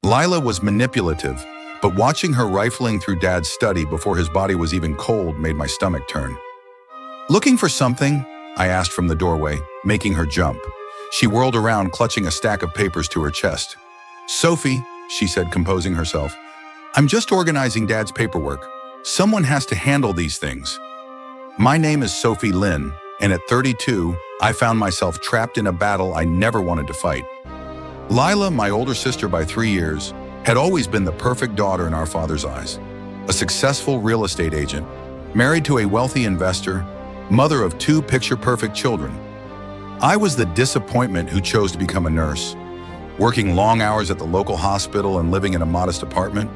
Lila was manipulative, but watching her rifling through Dad's study before his body was even cold made my stomach turn. "Looking for something?" I asked from the doorway, making her jump. She whirled around, clutching a stack of papers to her chest. "Sophie," she said, composing herself, "I'm just organizing Dad's paperwork. Someone has to handle these things." My name is Sophie Lynn, and at 32, I found myself trapped in a battle I never wanted to fight. Lila, my older sister by 3 years, had always been the perfect daughter in our father's eyes. A successful real estate agent, married to a wealthy investor, mother of 2 picture-perfect children. I was the disappointment who chose to become a nurse, working long hours at the local hospital and living in a modest apartment.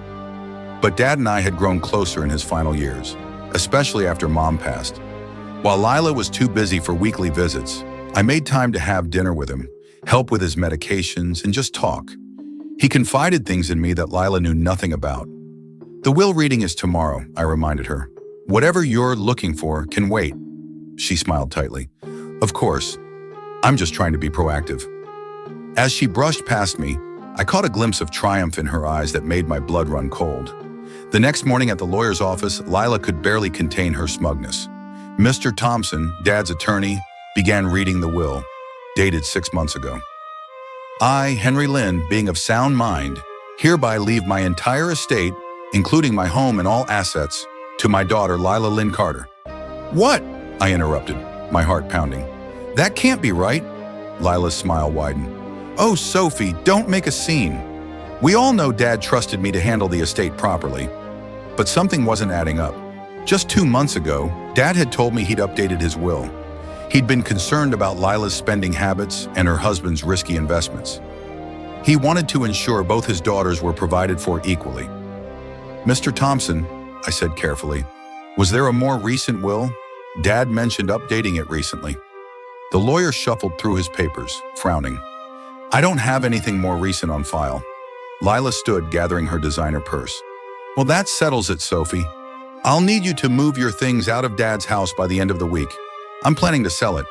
But Dad and I had grown closer in his final years, especially after Mom passed. While Lila was too busy for weekly visits, I made time to have dinner with him, help with his medications, and just talk. He confided things in me that Lila knew nothing about. "The will reading is tomorrow," I reminded her. "Whatever you're looking for can wait." She smiled tightly. "Of course. I'm just trying to be proactive." As she brushed past me, I caught a glimpse of triumph in her eyes that made my blood run cold. The next morning at the lawyer's office, Lila could barely contain her smugness. Mr. Thompson, Dad's attorney, began reading the will, dated 6 months ago. "I, Henry Lynn, being of sound mind, hereby leave my entire estate, including my home and all assets, to my daughter, Lila Lynn Carter." "What?" I interrupted, my heart pounding. "That can't be right." Lila's smile widened. "Oh, Sophie, don't make a scene. We all know Dad trusted me to handle the estate properly. But something wasn't adding up. Just 2 months ago, Dad had told me he'd updated his will. He'd been concerned about Lila's spending habits and her husband's risky investments. He wanted to ensure both his daughters were provided for equally. "Mr. Thompson," I said carefully, "was there a more recent will? Dad mentioned updating it recently." The lawyer shuffled through his papers, frowning. "I don't have anything more recent on file." Lila stood, gathering her designer purse. "Well, that settles it, Sophie. I'll need you to move your things out of Dad's house by the end of the week. I'm planning to sell it."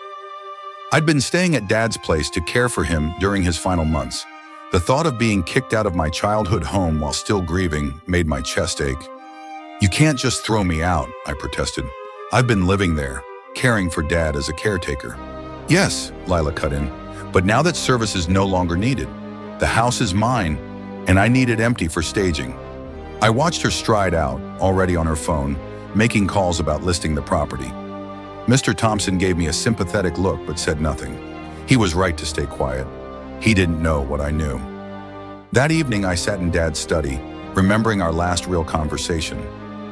I'd been staying at Dad's place to care for him during his final months. The thought of being kicked out of my childhood home while still grieving made my chest ache. "You can't just throw me out," I protested. "I've been living there, caring for Dad as a caretaker." "Yes," Lila cut in, "but now that service is no longer needed. The house is mine, and I need it empty for staging." I watched her stride out, already on her phone, making calls about listing the property. Mr. Thompson gave me a sympathetic look but said nothing. He was right to stay quiet. He didn't know what I knew. That evening I sat in Dad's study, remembering our last real conversation,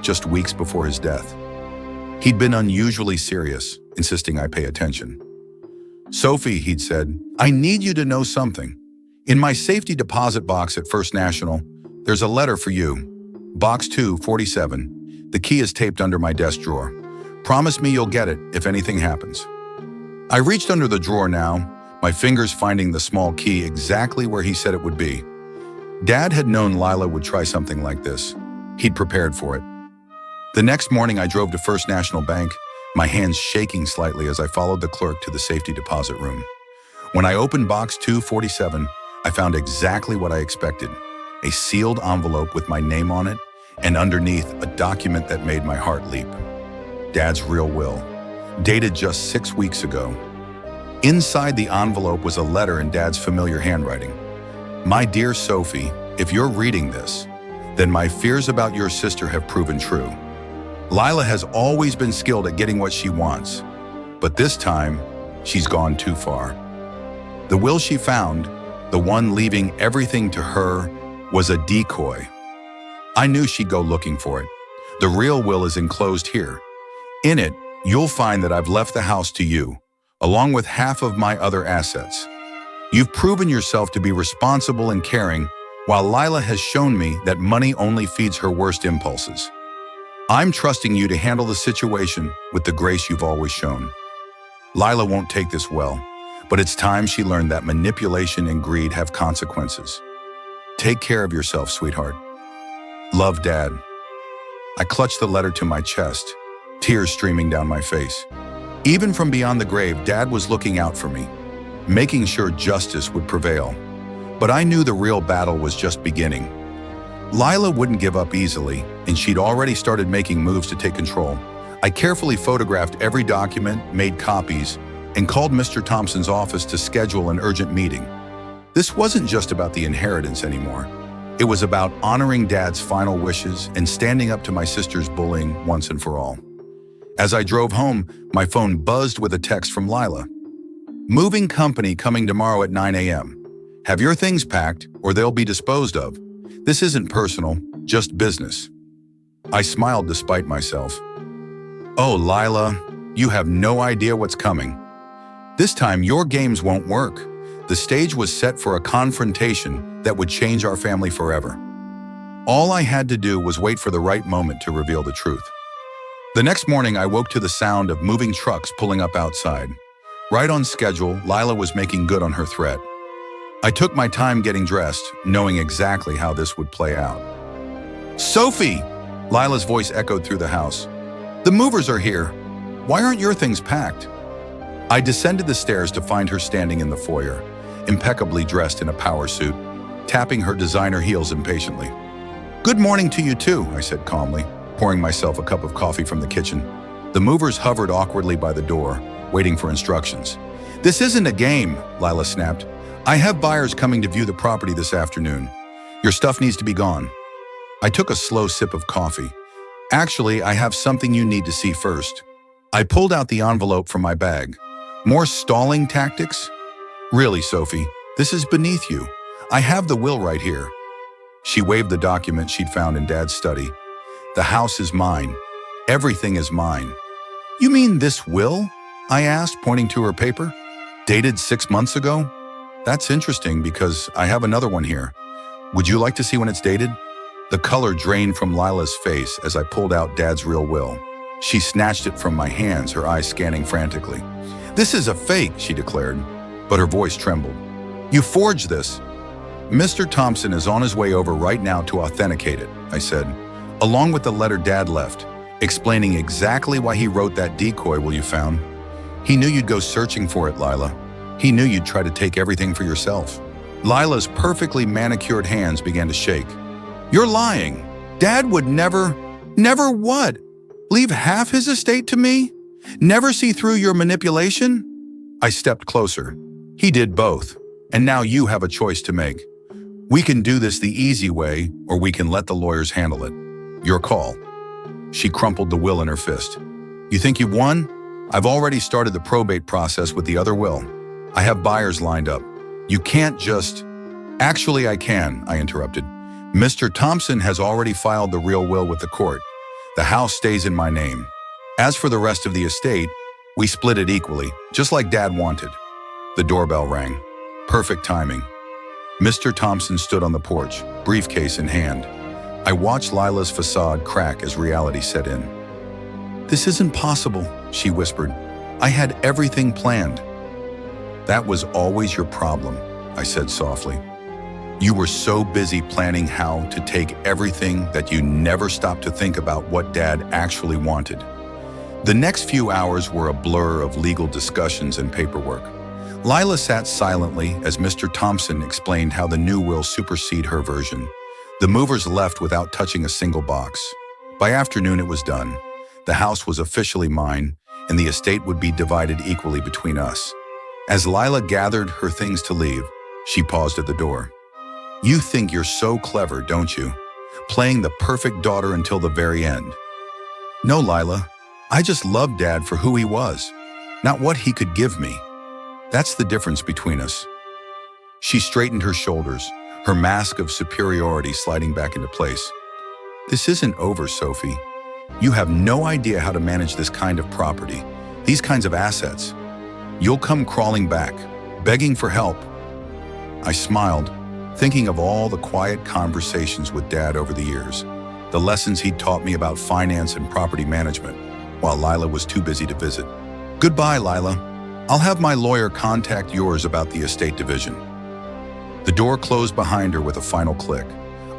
just weeks before his death. He'd been unusually serious, insisting I pay attention. "Sophie," he'd said, "I need you to know something. In my safety deposit box at First National, there's a letter for you. Box 247. The key is taped under my desk drawer. Promise me you'll get it if anything happens." I reached under the drawer now, my fingers finding the small key exactly where he said it would be. Dad had known Lila would try something like this. He'd prepared for it. The next morning I drove to First National Bank, my hands shaking slightly as I followed the clerk to the safety deposit room. When I opened box 247, I found exactly what I expected. A sealed envelope with my name on it, and underneath a document that made my heart leap. Dad's real will, dated just 6 weeks ago. Inside the envelope was a letter in Dad's familiar handwriting. "My dear Sophie, if you're reading this, then my fears about your sister have proven true. Lila has always been skilled at getting what she wants, but this time, she's gone too far. The will she found, the one leaving everything to her, was a decoy. I knew she'd go looking for it. The real will is enclosed here. In it, you'll find that I've left the house to you, along with half of my other assets. You've proven yourself to be responsible and caring, while Lila has shown me that money only feeds her worst impulses. I'm trusting you to handle the situation with the grace you've always shown. Lila won't take this well, but it's time she learned that manipulation and greed have consequences. Take care of yourself, sweetheart. Love, Dad." I clutched the letter to my chest, tears streaming down my face. Even from beyond the grave, Dad was looking out for me, making sure justice would prevail. But I knew the real battle was just beginning. Lila wouldn't give up easily, and she'd already started making moves to take control. I carefully photographed every document, made copies, and called Mr. Thompson's office to schedule an urgent meeting. This wasn't just about the inheritance anymore. It was about honoring Dad's final wishes and standing up to my sister's bullying once and for all. As I drove home, my phone buzzed with a text from Lila. "Moving company coming tomorrow at 9 a.m. Have your things packed or they'll be disposed of. This isn't personal, just business." I smiled despite myself. "Oh, Lila, you have no idea what's coming. This time your games won't work." The stage was set for a confrontation that would change our family forever. All I had to do was wait for the right moment to reveal the truth. The next morning, I woke to the sound of moving trucks pulling up outside. Right on schedule, Lila was making good on her threat. I took my time getting dressed, knowing exactly how this would play out. "Sophie!" Lila's voice echoed through the house. "The movers are here. Why aren't your things packed?" I descended the stairs to find her standing in the foyer, impeccably dressed in a power suit, tapping her designer heels impatiently. "Good morning to you too," I said calmly, pouring myself a cup of coffee from the kitchen. The movers hovered awkwardly by the door, waiting for instructions. "This isn't a game," Lila snapped. "I have buyers coming to view the property this afternoon. Your stuff needs to be gone." I took a slow sip of coffee. "Actually, I have something you need to see first." I pulled out the envelope from my bag. "More stalling tactics? Really, Sophie, this is beneath you. I have the will right here." She waved the document she'd found in Dad's study. "The house is mine. Everything is mine." "You mean this will?" I asked, pointing to her paper. "Dated 6 months ago?" "That's interesting because I have another one here. Would you like to see when it's dated?" The color drained from Lila's face as I pulled out Dad's real will. She snatched it from my hands, her eyes scanning frantically. "This is a fake," she declared, but her voice trembled. "You forged this." "Mr. Thompson is on his way over right now to authenticate it," I said, along with the letter Dad left, explaining exactly why he wrote that decoy will you found. "He knew you'd go searching for it, Lila. He knew you'd try to take everything for yourself." Lila's perfectly manicured hands began to shake. "You're lying. Dad would never what? Leave half his estate to me? Never see through your manipulation?" I stepped closer. "He did both, and now you have a choice to make. We can do this the easy way, or we can let the lawyers handle it. Your call." She crumpled the will in her fist. "You think you've won? I've already started the probate process with the other will. I have buyers lined up. You can't just—" "Actually, I can," I interrupted. "Mr. Thompson has already filed the real will with the court. The house stays in my name. As for the rest of the estate, we split it equally, just like Dad wanted." The doorbell rang. Perfect timing. Mr. Thompson stood on the porch, briefcase in hand. I watched Lila's facade crack as reality set in. "This isn't possible," she whispered. "I had everything planned." "That was always your problem," I said softly. "You were so busy planning how to take everything that you never stopped to think about what Dad actually wanted." The next few hours were a blur of legal discussions and paperwork. Lila sat silently as Mr. Thompson explained how the new will supersede her version. The movers left without touching a single box. By afternoon, it was done. The house was officially mine, and the estate would be divided equally between us. As Lila gathered her things to leave, she paused at the door. "You think you're so clever, don't you? Playing the perfect daughter until the very end." "No, Lila. I just loved Dad for who he was, not what he could give me. That's the difference between us." She straightened her shoulders, her mask of superiority sliding back into place. "This isn't over, Sophie. You have no idea how to manage this kind of property, these kinds of assets. You'll come crawling back, begging for help." I smiled, thinking of all the quiet conversations with Dad over the years, the lessons he'd taught me about finance and property management, while Lila was too busy to visit. "Goodbye, Lila. I'll have my lawyer contact yours about the estate division." The door closed behind her with a final click.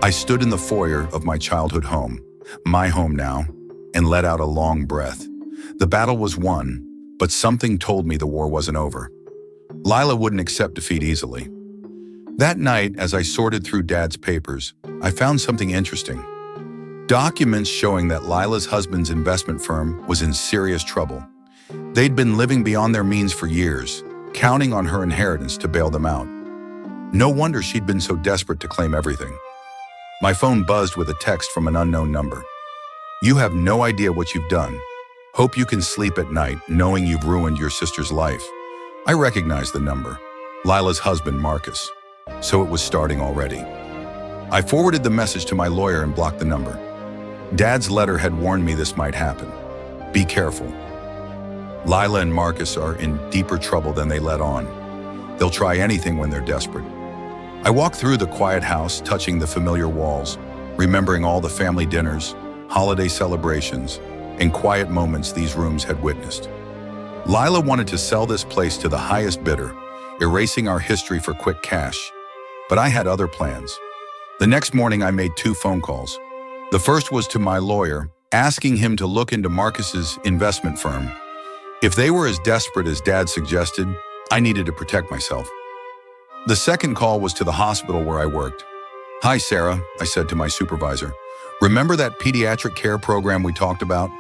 I stood in the foyer of my childhood home, my home now, and let out a long breath. The battle was won, but something told me the war wasn't over. Lila wouldn't accept defeat easily. That night, as I sorted through Dad's papers, I found something interesting. Documents showing that Lila's husband's investment firm was in serious trouble. They'd been living beyond their means for years, counting on her inheritance to bail them out. No wonder she'd been so desperate to claim everything. My phone buzzed with a text from an unknown number. "You have no idea what you've done. Hope you can sleep at night knowing you've ruined your sister's life." I recognized the number. Lila's husband, Marcus. So it was starting already. I forwarded the message to my lawyer and blocked the number. Dad's letter had warned me this might happen. Be careful. Lila and Marcus are in deeper trouble than they let on. They'll try anything when they're desperate. I walked through the quiet house, touching the familiar walls, remembering all the family dinners, holiday celebrations, and quiet moments these rooms had witnessed. Lila wanted to sell this place to the highest bidder, erasing our history for quick cash. But I had other plans. The next morning, I made 2 phone calls. The first was to my lawyer, asking him to look into Marcus's investment firm. If they were as desperate as Dad suggested, I needed to protect myself. The second call was to the hospital where I worked. "Hi, Sarah," I said to my supervisor. "Remember that pediatric care program we talked about?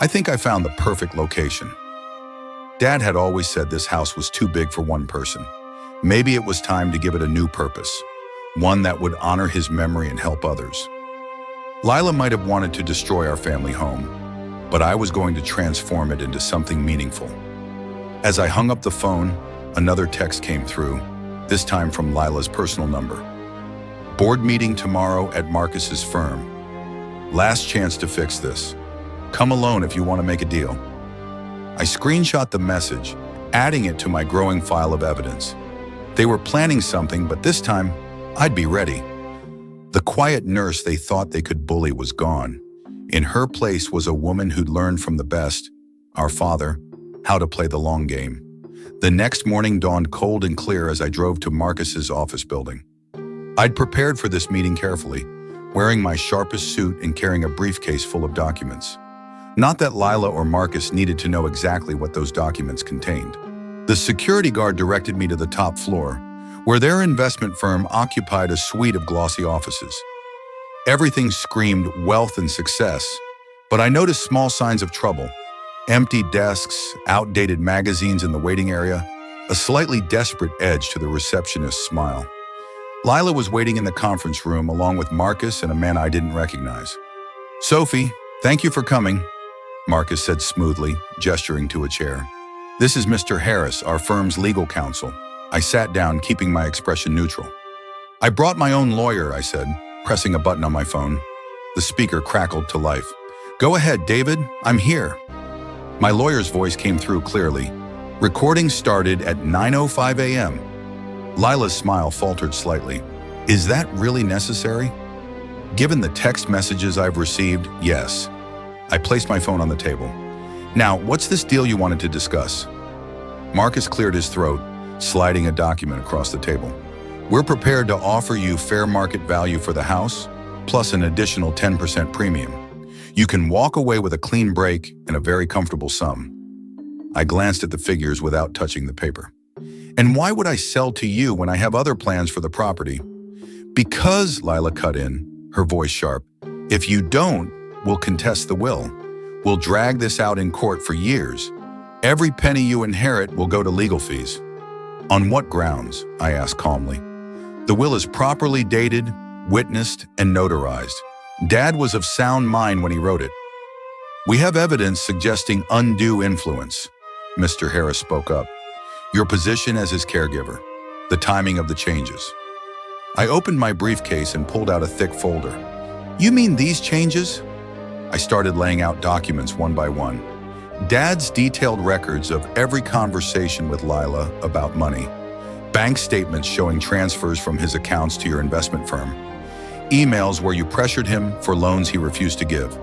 I think I found the perfect location." Dad had always said this house was too big for one person. Maybe it was time to give it a new purpose, one that would honor his memory and help others. Lila might have wanted to destroy our family home, but I was going to transform it into something meaningful. As I hung up the phone, another text came through, this time from Lila's personal number. "Board meeting tomorrow at Marcus's firm. Last chance to fix this. Come alone if you want to make a deal." I screenshot the message, adding it to my growing file of evidence. They were planning something, but this time, I'd be ready. The quiet nurse they thought they could bully was gone. In her place was a woman who'd learned from the best, our father, how to play the long game. The next morning dawned cold and clear as I drove to Marcus's office building. I'd prepared for this meeting carefully, wearing my sharpest suit and carrying a briefcase full of documents. Not that Lila or Marcus needed to know exactly what those documents contained. The security guard directed me to the top floor, where their investment firm occupied a suite of glossy offices. Everything screamed wealth and success, but I noticed small signs of trouble. Empty desks, outdated magazines in the waiting area, a slightly desperate edge to the receptionist's smile. Lila was waiting in the conference room along with Marcus and a man I didn't recognize. "Sophie, thank you for coming," Marcus said smoothly, gesturing to a chair. "This is Mr. Harris, our firm's legal counsel." I sat down, keeping my expression neutral. "I brought my own lawyer," I said, pressing a button on my phone. The speaker crackled to life. "Go ahead, David, I'm here." My lawyer's voice came through clearly. Recording started at 9:05 a.m. Lila's smile faltered slightly. "Is that really necessary?" Given the text messages I've received, yes. I placed my phone on the table. "Now, what's this deal you wanted to discuss?" Marcus cleared his throat, sliding a document across the table. "We're prepared to offer you fair market value for the house, plus an additional 10% premium. You can walk away with a clean break and a very comfortable sum." I glanced at the figures without touching the paper. "And why would I sell to you when I have other plans for the property?" "Because," Lila cut in, her voice sharp, "if you don't, we'll contest the will. We'll drag this out in court for years. Every penny you inherit will go to legal fees." "On what grounds?" I asked calmly. "The will is properly dated, witnessed, and notarized. Dad was of sound mind when he wrote it." "We have evidence suggesting undue influence," Mr. Harris spoke up. "Your position as his caregiver, the timing of the changes." I opened my briefcase and pulled out a thick folder. "You mean these changes?" I started laying out documents one by one. Dad's detailed records of every conversation with Lila about money. Bank statements showing transfers from his accounts to your investment firm. Emails where you pressured him for loans he refused to give.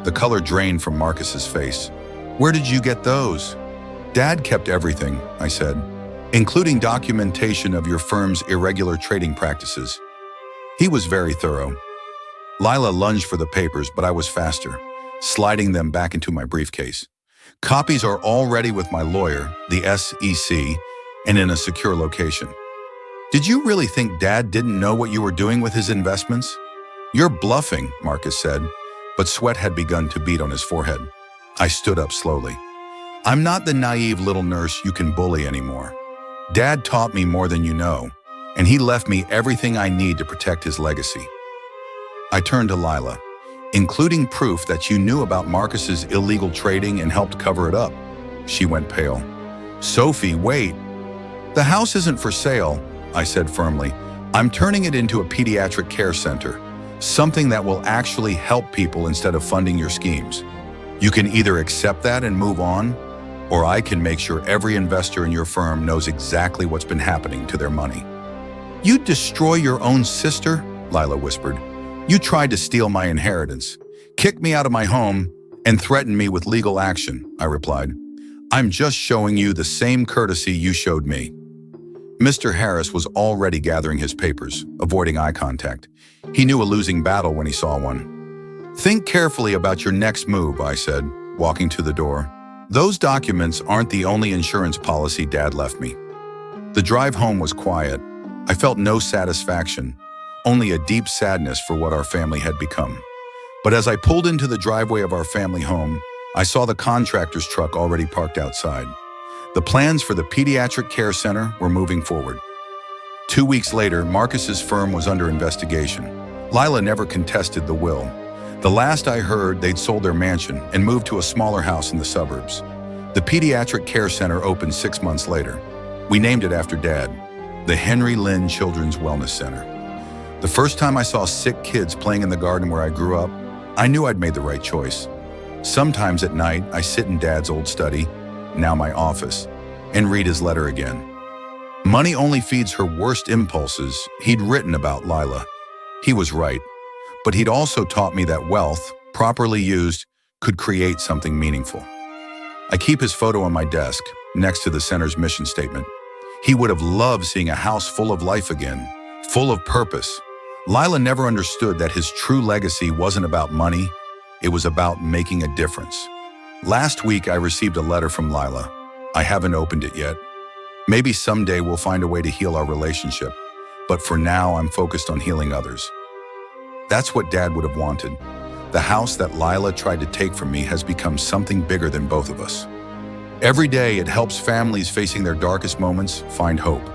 The color drained from Marcus's face. "Where did you get those?" "Dad kept everything," I said, "including documentation of your firm's irregular trading practices." He was very thorough. Lila lunged for the papers, but I was faster, sliding them back into my briefcase. "Copies are already with my lawyer, the SEC, and in a secure location." Did you really think Dad didn't know what you were doing with his investments? You're bluffing, Marcus said, but sweat had begun to bead on his forehead. I stood up slowly. I'm not the naive little nurse you can bully anymore. Dad taught me more than you know, and he left me everything I need to protect his legacy. I turned to Lila, including proof that you knew about Marcus's illegal trading and helped cover it up. She went pale. Sophie, wait. The house isn't for sale, I said firmly. I'm turning it into a pediatric care center, something that will actually help people instead of funding your schemes. You can either accept that and move on, or I can make sure every investor in your firm knows exactly what's been happening to their money. You'd destroy your own sister? Lila whispered. You tried to steal my inheritance, kick me out of my home, and threaten me with legal action, I replied. I'm just showing you the same courtesy you showed me. Mr. Harris was already gathering his papers, avoiding eye contact. He knew a losing battle when he saw one. Think carefully about your next move, I said, walking to the door. Those documents aren't the only insurance policy Dad left me. The drive home was quiet. I felt no satisfaction, only a deep sadness for what our family had become. But as I pulled into the driveway of our family home, I saw the contractor's truck already parked outside. The plans for the pediatric care center were moving forward. 2 weeks later, Marcus's firm was under investigation. Lila never contested the will. The last I heard, they'd sold their mansion and moved to a smaller house in the suburbs. The pediatric care center opened 6 months later. We named it after Dad, the Henry Lynn Children's Wellness Center. The first time I saw sick kids playing in the garden where I grew up, I knew I'd made the right choice. Sometimes at night, I sit in Dad's old study, now my office, and read his letter again. Money only feeds her worst impulses. He'd written about Lila. He was right, but he'd also taught me that wealth, properly used, could create something meaningful. I keep his photo on my desk, next to the center's mission statement. He would have loved seeing a house full of life again, full of purpose. Lila never understood that his true legacy wasn't about money, it was about making a difference. Last week, I received a letter from Lila. I haven't opened it yet. Maybe someday we'll find a way to heal our relationship, but for now, I'm focused on healing others. That's what Dad would have wanted. The house that Lila tried to take from me has become something bigger than both of us. Every day, it helps families facing their darkest moments find hope.